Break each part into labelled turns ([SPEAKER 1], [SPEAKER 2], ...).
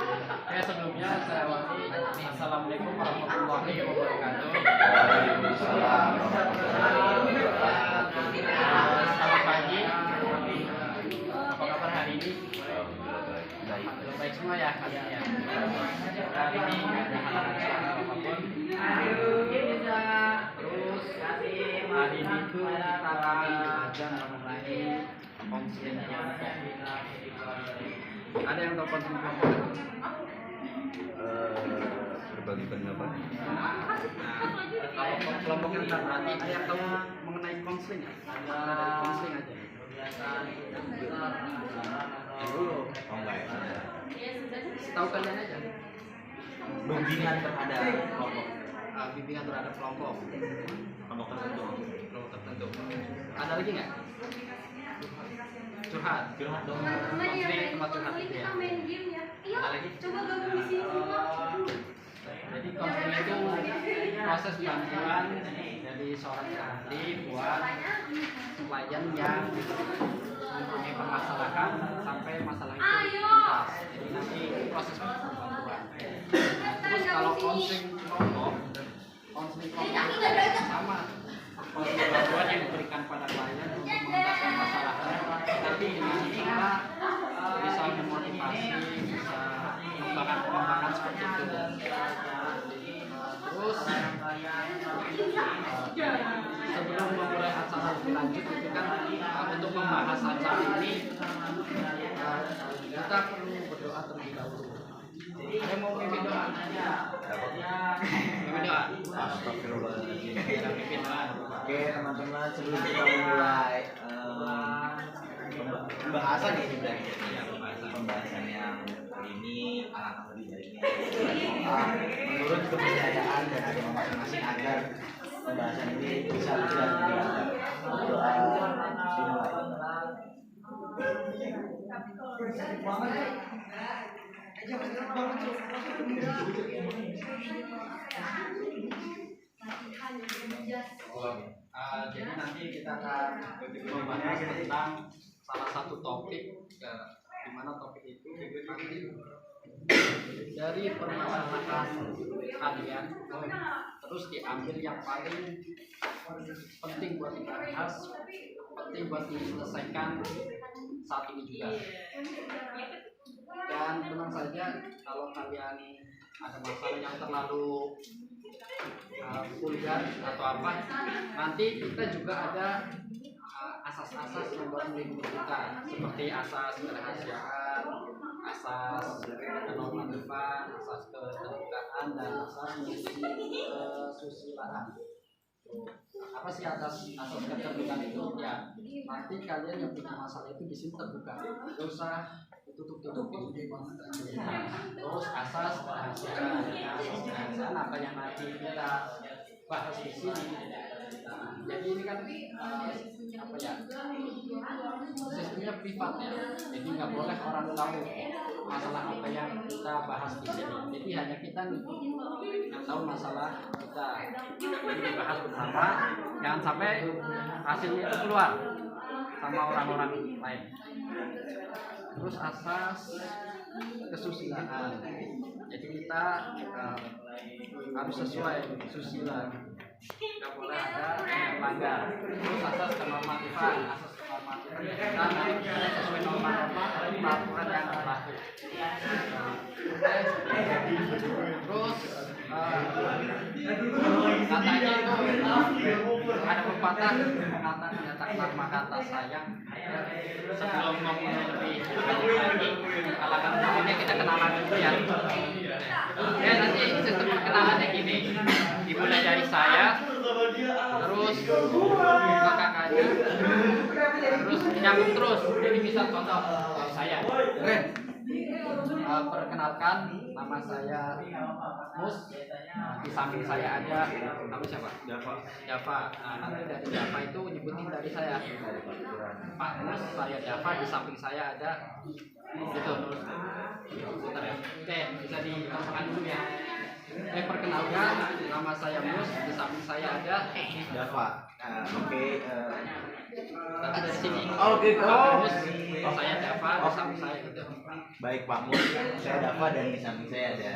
[SPEAKER 1] Oke, sebelumnya saya awali. Assalamualaikum warahmatullahi wabarakatuh.
[SPEAKER 2] Waalaikumsalam warahmatullahi wabarakatuh.
[SPEAKER 1] Selamat pagi. Apa kabar hari ini? Baik semua ya kalian ya. Hari ini nggak ada halangan suara apapun. Terus hari ini tuh kita belajar mengenai konseling kelompok. Ada yang tahu konseling kelompok?
[SPEAKER 2] Berbagi pendapat.
[SPEAKER 1] Kalau kelompok yang terhati, ada yang tahu mengenai konseling ya? Ada konseling aja. Dulu.
[SPEAKER 2] Oh enggak ya.
[SPEAKER 1] Tahu kalian aja.
[SPEAKER 2] Bimbingan terhadap kelompok.
[SPEAKER 1] Bimbingan terhadap kelompok.
[SPEAKER 2] Kelompok tertentu.
[SPEAKER 1] Kelompok tertentu. Ada lagi nggak? Curhat.
[SPEAKER 2] Curhat dong.
[SPEAKER 1] Konseling tempat curhat itu ya. Ada lagi?
[SPEAKER 3] Coba gabung di sini.
[SPEAKER 1] Jadi konseling itu proses bantuan dari seorang ahli buat klien yang mempunyai permasalahan sampai masalah itu tuntas. Jadi nanti proses bantuan. Terus kalau konseling kelompok sama konseling bantuan yang diberikan pada klien untuk mengentaskan masalahnya. Tapi di sini kita bisa memotivasi, bisa pengembangan seperti itu. Terus sebelum memulai acara lebih lanjut itu kan untuk membahas acara ini kita perlu berdoa terlebih dahulu. Ada yang mau mimpin doa? Mimpin doa?
[SPEAKER 2] Astagfirullahaladzim.
[SPEAKER 1] Mimpin doa.
[SPEAKER 2] Oke teman-teman, sebelum kita memulai pembahasan ini berarti pembahasan yang kali ini alangkah lebih baiknya menurut kepercayaan dan agama masing-masing agar pembahasan ini bisa berjalan lebih lancar. Doa dimulai.
[SPEAKER 1] Jadi nanti kita akan membahas tentang salah satu topik, di mana topik itu nanti dari permasalahan kalian terus diambil yang paling penting buat dibahas, penting buat diselesaikan saat ini juga. Dan tenang saja kalau kalian ada masalah yang terlalu vulgar atau apa, nanti kita juga ada asas-asas yang buat melindungi kita, seperti asas kerahasiaan, asas kenormatifan, asas keterbukaan, dan asas kesusilaan. Apa sih asas keterbukaan itu? Ya, nanti kalian yang punya masalah itu di sini terbuka, nggak usah tutup-tutup. Terus asas kerahasiaan apa yang nanti kita bahas di sini. Jadi ini kan apa ya, sistemnya privat ya, jadi nggak boleh orang tahu masalah apa yang kita bahas di sini. Jadi hanya kita nih yang tahu masalah kita. Jadi dibahas bersama, jangan sampai hasilnya itu keluar sama orang-orang lain. Terus asas kesusilaan, jadi kita harus sesuai susila, nggak boleh ada yang melanggar. Terus asas kenormatifan, kita harus sesuai norma-norma peraturan yang berlaku. Terus katanya itu ada pepatah mengatakan tanpa kata sayang. Sebelum ngomong lebih lagi, alakan umumnya kita kenalan dulu ya. Ya nanti sistem perkenalannya gini, dimulai dari saya, terus ke kakaknya, terus nyambung terus. Jadi bisa contoh saya. Perkenalkan, nama saya Mus. Di samping saya ada nama siapa? Java. Nanti dari Java itu nyebutin dari saya. Pak Mus, saya Java. Di samping saya ada itu. Bentar ya. Oke, bisa ditemukan dulu ya. Perkenalkan, nama saya Mus. Di samping saya ada
[SPEAKER 2] Java. Oke.
[SPEAKER 1] Tapi dari sini.
[SPEAKER 2] Oke.
[SPEAKER 1] Mus, saya Java. Di samping saya gitu.
[SPEAKER 2] Baik Pak Mus, saya Dava dan di samping saya ada.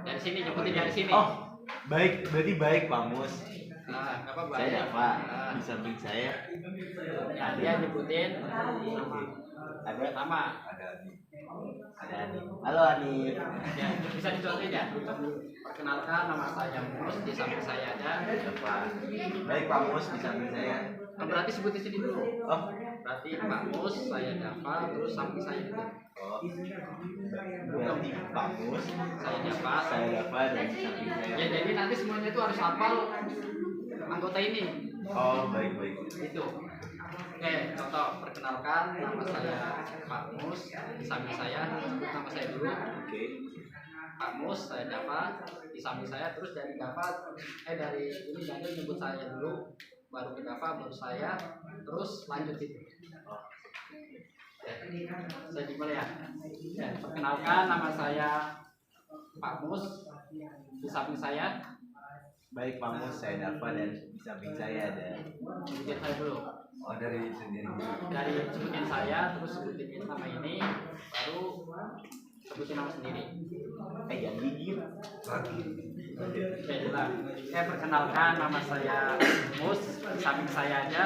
[SPEAKER 1] Dari sini, nyebutin dari sini.
[SPEAKER 2] Oh, baik, berarti baik Pak Mus.
[SPEAKER 1] Apa
[SPEAKER 2] Saya
[SPEAKER 1] baik?
[SPEAKER 2] Dava, di samping saya
[SPEAKER 1] Ya, dia nyebutin
[SPEAKER 2] ada
[SPEAKER 1] nama.
[SPEAKER 2] ada Ani. Halo Ani.
[SPEAKER 1] Ya, bisa dicontohin ya. Perkenalkan, nama saya Mus, di samping saya ada.
[SPEAKER 2] Dava. Baik Pak Mus, di samping saya.
[SPEAKER 1] Berarti sebutin sini dulu.
[SPEAKER 2] Oh,
[SPEAKER 1] Berarti Pak Mus, saya Dava, terus samping saya juga.
[SPEAKER 2] oh. Berarti Pak Mus,
[SPEAKER 1] Saya Dava.
[SPEAKER 2] saya Dava dan di samping saya.
[SPEAKER 1] Ya, jadi nanti semuanya itu harus hafal anggota ini.
[SPEAKER 2] Oh, baik.
[SPEAKER 1] Itu. Oke, contoh perkenalkan, nama saya Pak Mus, di samping saya, nama saya dulu.
[SPEAKER 2] Oke.
[SPEAKER 1] Pak Mus, saya Dava, di samping saya, terus dari Dava, dari ini Daniel nyebut saya dulu, baru ke Dava, baru saya, terus lanjut itu. Saya dimulai ya. Perkenalkan, nama saya Pak Mus, di samping saya.
[SPEAKER 2] Baik Pak Mus, saya Dava dan di samping saya ada.
[SPEAKER 1] Sebutin saya dulu.
[SPEAKER 2] Oh, dari sendiri.
[SPEAKER 1] Dari sebutin saya, terus sebutin nama ini, baru sebutin nama sendiri.
[SPEAKER 2] Yang gigit.
[SPEAKER 1] Oke, jelas. Perkenalkan, nama saya Mus, di samping saya ada.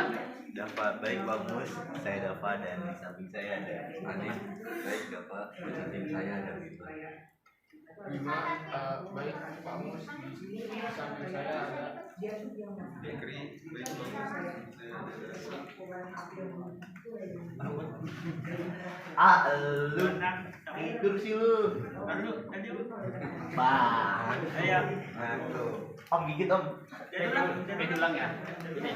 [SPEAKER 2] Dava, baik Pak Mus, saya Dava dan di samping saya ada Ani. Baik Dava, di samping saya ada Bima.
[SPEAKER 3] Bima, baik Pak Mus, di samping saya ada
[SPEAKER 4] Dekri, baik
[SPEAKER 2] Lu tidur sih lu. Bang.
[SPEAKER 4] Ayo.
[SPEAKER 2] Om gigit Om.
[SPEAKER 1] Oke, ulang ya. Ini.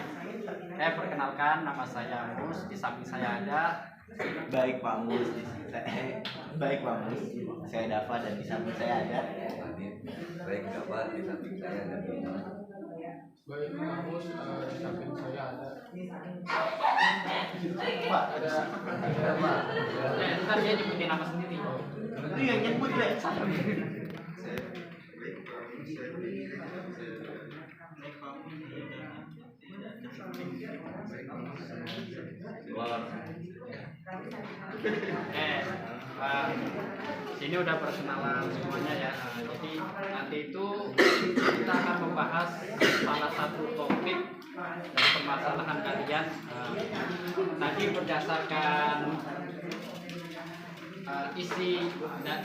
[SPEAKER 1] Perkenalkan, nama saya Mus, di samping saya ada.
[SPEAKER 2] Baik Pak Mus, baik Pak Mus, saya Dava dan di samping saya ada. Baik Dava, di samping saya ada Bima.
[SPEAKER 3] baik Pak Mus, di samping saya ada
[SPEAKER 2] Pak,
[SPEAKER 1] Ntar dia nyebutin nama sendiri.
[SPEAKER 2] Lu yang nyebut deh.
[SPEAKER 1] Sini udah perkenalan semuanya ya. Jadi nanti itu kita akan membahas salah satu topik dari permasalahan kalian. Tadi berdasarkan isi dan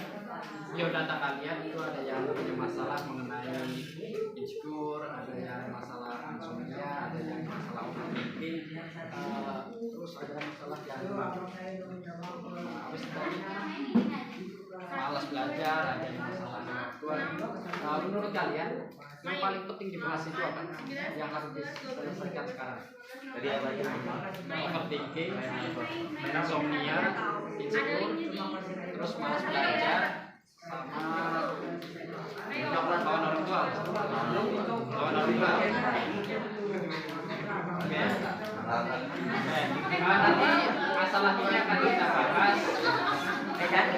[SPEAKER 1] biodata kalian itu ada yang punya masalah mengenai insecure, ada yang masalah insomnia, ada yang masalah overthinking, terus ada masalah yang apa sih tadi? Malas belajar, ada yang masalah orang tua. Menurut kalian yang paling penting dibahas itu apa? Yang harus diselesaikan sekarang?
[SPEAKER 2] Tadi apa aja?
[SPEAKER 1] Overthinking, insomnia, insecure, terus malas belajar, sama lawan orang tua. Lawan orang tua. Oke. Nanti masalah ini akan kita bahas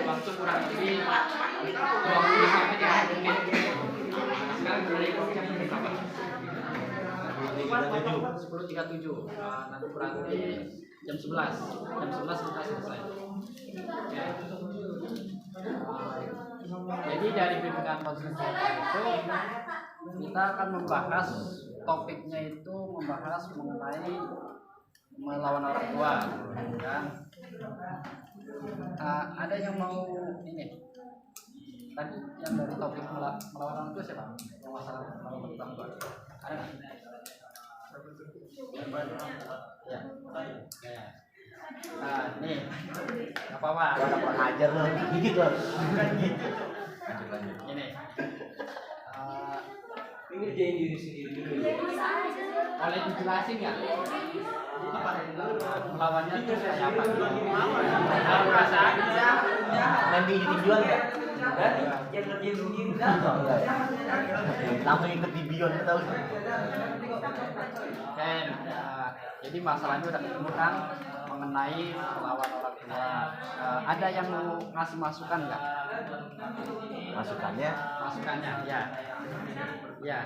[SPEAKER 1] waktu kurang lebih 20 sampai 30 menit. Sekarang dari jam berapa? 10.37. Nanti kurang lebih jam 11. Jam 11 kita selesai. Oke. Jadi dari bimbingan konseling itu kita akan membahas topiknya itu membahas mengenai melawan orang tua, ya. Ada yang mau ini? Tadi yang dari topik melawan orang tua siapa? Yang masalah melawan orang tua. Ada nggak? Ya. Ya. Nih, apa?
[SPEAKER 2] Ada kurang ajar lu, gigit lu.
[SPEAKER 1] Ini.
[SPEAKER 3] ngerjain diri sendiri dulu.
[SPEAKER 1] Boleh dijelasin nggak? Melawannya itu kayak apa? Kalau perasaan
[SPEAKER 2] Nanti jadi jual nggak?
[SPEAKER 3] Yang ngerjain sendiri
[SPEAKER 2] Langsung ikut di Bion tahu?
[SPEAKER 1] jadi masalahnya udah ketemu kan, mengenai melawan orang tua. Ada yang mau ngasih masukan nggak?
[SPEAKER 2] Masukannya
[SPEAKER 1] Masukannya, ya. Ya,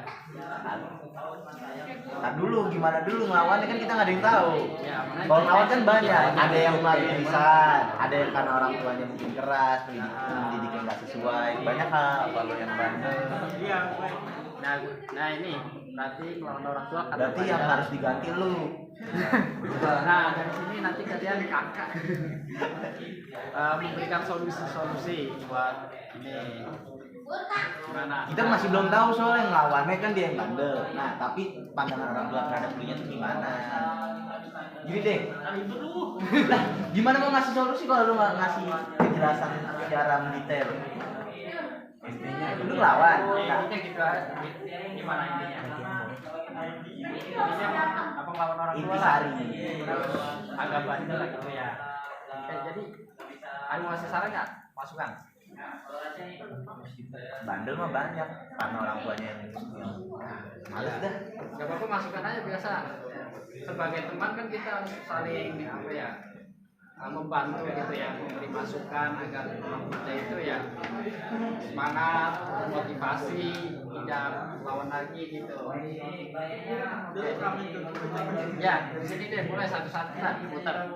[SPEAKER 2] tar dulu, gimana dulu ngelawannya kan kita nggak ada yang tahu.
[SPEAKER 1] ya.
[SPEAKER 2] Kalau ngelawan kan banyak, ada yang melalui lisan, ada yang karena orang tuanya mungkin keras, pendidiknya nggak sesuai, banyak hal. Kalau yang bandel,
[SPEAKER 1] Nah ini berarti melawan orang tua kan.
[SPEAKER 2] berarti yang harus diganti lu.
[SPEAKER 1] Nah dari sini nanti kalian kakak memberikan solusi-solusi buat ini. Gimana?
[SPEAKER 2] Kita masih belum tahu soalnya ngelawannya kan dia yang bandel. Nah, tapi pandangan orang tua terhadap dirinya itu gimana? Gini deh. Lah, gimana mau ngasih solusi kalau lu nggak ngasih kejelasan secara mendetail? Intinya lu ngelawan. Nah,
[SPEAKER 1] Intinya gitu aja. Gimana intinya? Intinya apa ngelawan orang tua lah.
[SPEAKER 2] intisari.
[SPEAKER 1] Agak bandel lah gitu ya. Oke, jadi ada mau ngasih saran nggak? Masukan.
[SPEAKER 2] Bandel mah banyak, karena orang tuanya yang males dah.
[SPEAKER 1] Gak apa-apa, masukan aja biasa. Sebagai teman kan kita harus saling apa ya, membantu gitu ya, memberi masukan agar teman kita itu ya semangat, motivasi, tidak lawan lagi gitu. Ya, dari sini deh mulai satu-satu lah, putar.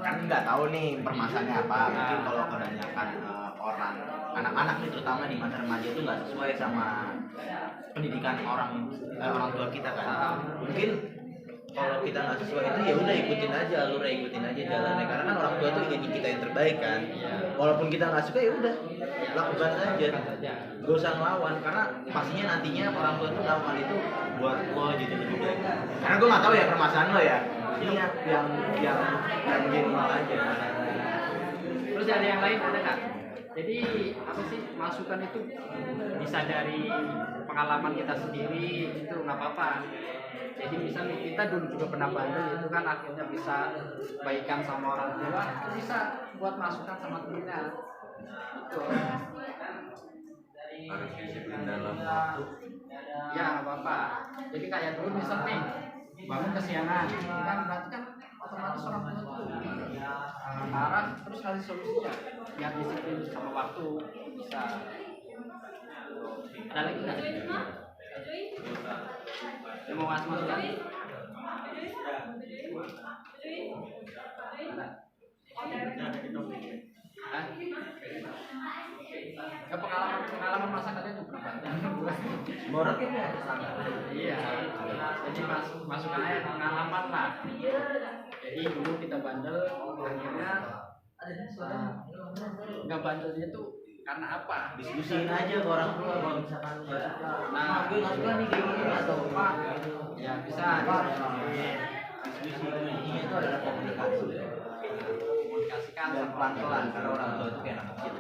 [SPEAKER 2] Kan nggak tahu nih permasalahannya apa. Mungkin kalau kebanyakan orang, anak-anak nih terutama di masa remaja itu nggak sesuai sama pendidikan orang tua kita kan. Mungkin kalau kita nggak sesuai itu ya udah ikutin aja alurnya, ikutin aja jalannya, karena kan orang tua tuh ingin kita yang terbaik kan. Walaupun kita nggak suka ya udah lakukan aja, gak usah ngelawan, karena pastinya nantinya orang tua tuh lakukan itu buat lo jadi lebih baik. Karena gue nggak tahu ya permasalahan lo ya, ini yang general aja.
[SPEAKER 1] Terus ada yang lain ada nggak? Jadi apa sih, masukan itu bisa dari pengalaman kita sendiri, itu nggak apa-apa. Jadi misalnya kita dulu juga pernah bandel, itu kan akhirnya bisa baikan sama orang tua, itu bisa buat masukan sama temennya. Itu
[SPEAKER 4] Harus disiplin dalam waktu.
[SPEAKER 1] ya nggak apa-apa. Jadi kayak dulu misal nih bangun kesiangan, kan berarti kan otomatis orang tua tuh marah, terus kasih solusinya biar disiplin sama waktu bisa. Ada lagi nggak? Yang mau ngasih masukan? Hah? Ke pengalaman masa kalian juga pernah?
[SPEAKER 2] Boroknya ya.
[SPEAKER 1] Iya, jadi masukan aja pengalaman lah. Jadi dulu kita bandel, akhirnya nggak bandelnya tuh karena apa?
[SPEAKER 2] Diskusiin aja ke orang tua kalau misalkan lu nggak suka. Nah, gue nggak suka nih kayak gini atau apa?
[SPEAKER 1] Ya bisa.
[SPEAKER 2] Diskusi kuncinya itu adalah komunikasi.
[SPEAKER 1] Komunikasikan
[SPEAKER 2] Dan
[SPEAKER 1] sama
[SPEAKER 2] pelan-pelan karena orang tua itu kayak anak kecil.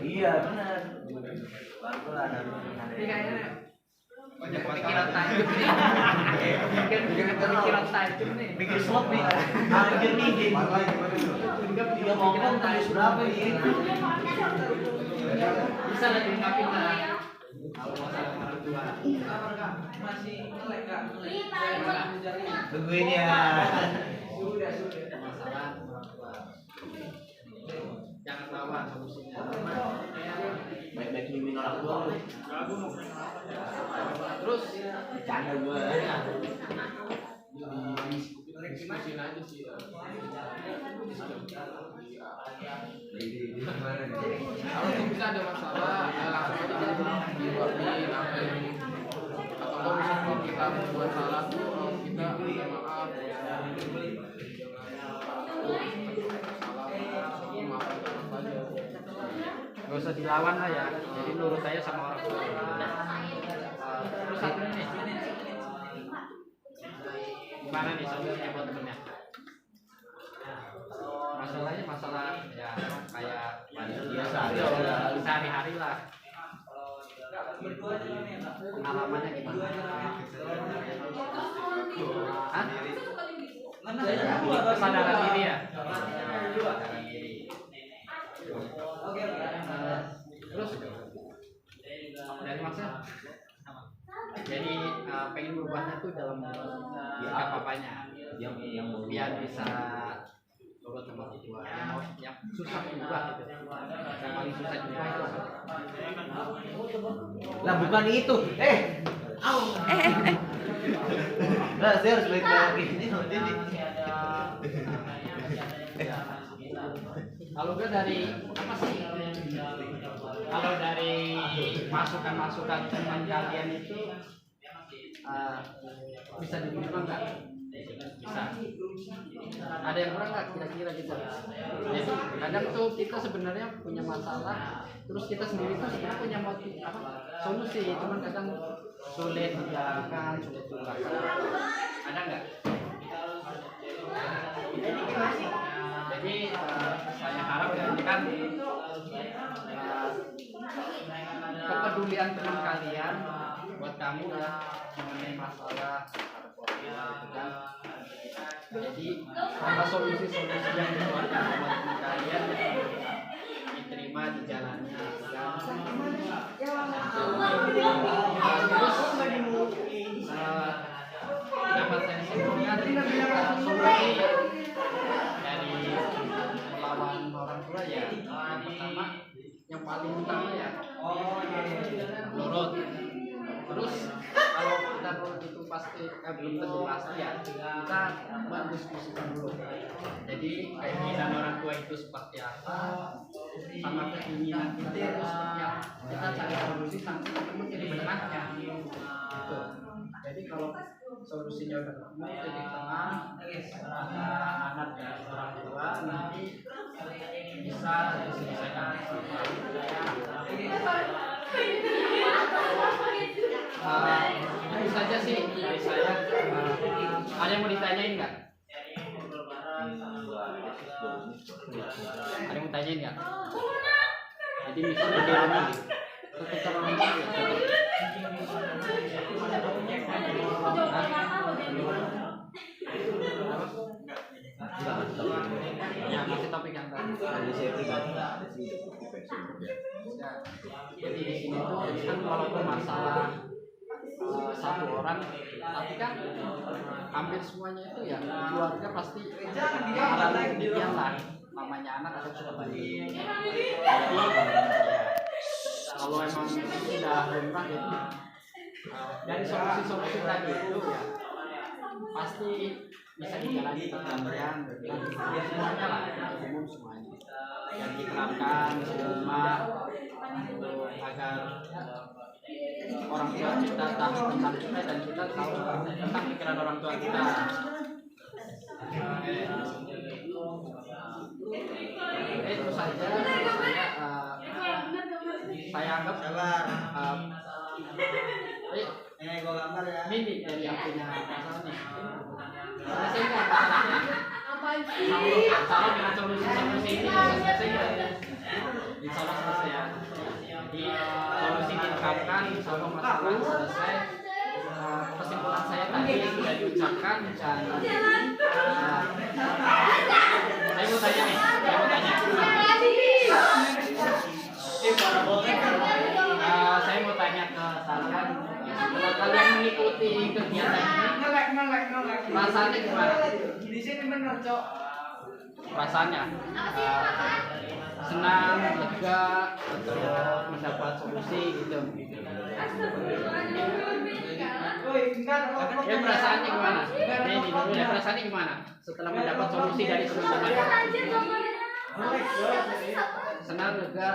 [SPEAKER 2] Iya benar. Pelan-pelan harus
[SPEAKER 1] Ini kayaknya banyak pikiran tajam nih. Bikin pemikiran tajam nih.
[SPEAKER 2] bikin slot nih. Anjir nih game. Dia ngomong tadi berapa nih?
[SPEAKER 1] Bisa lah diungkapin lah. Masalah orang tua.
[SPEAKER 2] Tungguin ya.
[SPEAKER 1] Masalah orang tua. Jangan lawan solusinya.
[SPEAKER 2] Baik-baik mimin orang tua lu.
[SPEAKER 1] Terus
[SPEAKER 2] Bercanda gue.
[SPEAKER 3] Diskusin aja sih. Kalau bisa ada masalah, langsung aja diluapin apa yang, atau kalau misalnya kita membuat salah tuh kita minta maaf.
[SPEAKER 1] gak usah dilawan lah ya. Jadi nurut aja sama orang tua. Terus satu nih. Gimana nih solusinya buat temennya? Masalahnya masalah ya kayak
[SPEAKER 2] Biasa
[SPEAKER 1] sehari-hari lah. Pengalamannya gimana? Hah? Kesadaran diri ya? Kesadaran diri. Terus dari maksudnya jadi pengen berubahnya tuh dalam apa-apanya. bisa nurut sama orang tua. Yang susah juga gitu. Yang paling susah juga itu.
[SPEAKER 2] Lah bukan itu. Nah, saya harus balik lagi. Ini.
[SPEAKER 1] Kalau gue dari apa sih? Kalau dari masukan-masukan teman kalian itu bisa diterima nggak? Bisa. Ada yang kurang nggak kira-kira gitu? Jadi kadang tuh kita sebenarnya punya masalah, terus kita sendiri tuh sebenarnya punya solusi, cuman kadang sulit dijalankan, sulit dilakukan. Ada nggak? Jadi saya harap ya ini kan kepedulian teman kalian buat kamu ya mengenai masalah gitu kan. Jadi sama solusi-solusi yang dikeluarkan oleh teman kalian diterima dijalani gitu kan. Terus dapat saya simpulkan solusi dari melawan orang tua ya yang pertama yang paling utama ya nurut. Terus kalau kita nurut itu pasti belum tentu pasti ya, kita mendiskusikan dulu. Jadi keinginan orang tua itu seperti apa sama keinginan kita itu seperti apa, kita cari solusi sampai ketemu jadi benarnya gitu. Jadi kalau solusinya udah ketemu jadi tengah antara anak dan orang tua, nanti bisa diselesaikan. Itu saja sih dari saya. Ada yang mau ditanyain nggak? Ada yang mau tanyain nggak? Jadi misalnya di rumah tetap cara ngomong ya masih topik yang tadi. Jadi di sini tuh kan walaupun masalah satu orang, tapi kan hampir semuanya itu ya keluarga pasti mengalami demikian lah. Namanya anak ada kebahagiaan. Jadi kalau emang sudah lumrah gitu, dari solusi-solusi tadi itu ya pasti bisa dijalani kalian semuanya lah, umum semuanya yang diterapkan di rumah agar orang tua kita tahu tentang kita dan kita tahu tentang pikiran orang tua kita. Itu saja saya anggap ini dari yang punya masalah nih. Selesai nggak masalahnya? Kalau dengan solusi ini selesai nggak? Insya Allah selesai ya. Jadi solusi diterapkan, insya Allah masalah selesai. Kesimpulan saya tadi sudah diucapkan dan saya mau tanya nih, saya mau tanya ke kalian, setelah kalian mengikuti kegiatan ini, rasanya gimana? Di sini benar, Cok. Rasanya senang, lega, atau mendapat solusi gitu. Ya perasaannya gimana? Ini dulu ya, perasaannya gimana? Setelah mendapat solusi dari teman-teman. Senang, lega.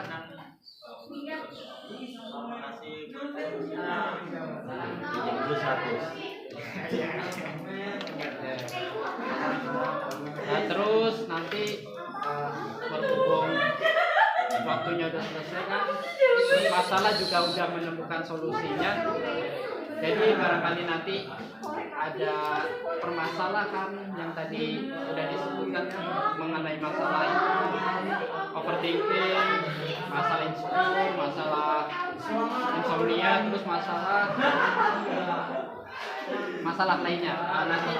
[SPEAKER 1] Nah, terus nanti berhubung waktunya udah selesai kan, terus masalah juga udah menemukan solusinya. Jadi barangkali nanti ada permasalahan yang tadi udah disebutkan mengenai masalah overthinking, masalah insecure, masalah insomnia, terus masalah lainnya. Nanti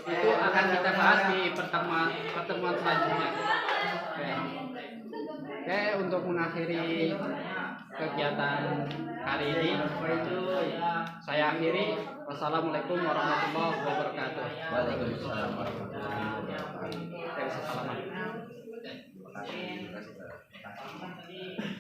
[SPEAKER 1] itu akan kita bahas di pertemuan selanjutnya. Oke, untuk mengakhiri kegiatan hari ini. Saya akhiri. Wassalamualaikum warahmatullahi wabarakatuh.
[SPEAKER 2] Waalaikumsalam warahmatullahi wabarakatuh.
[SPEAKER 1] Terima kasih.
[SPEAKER 2] Terima kasih.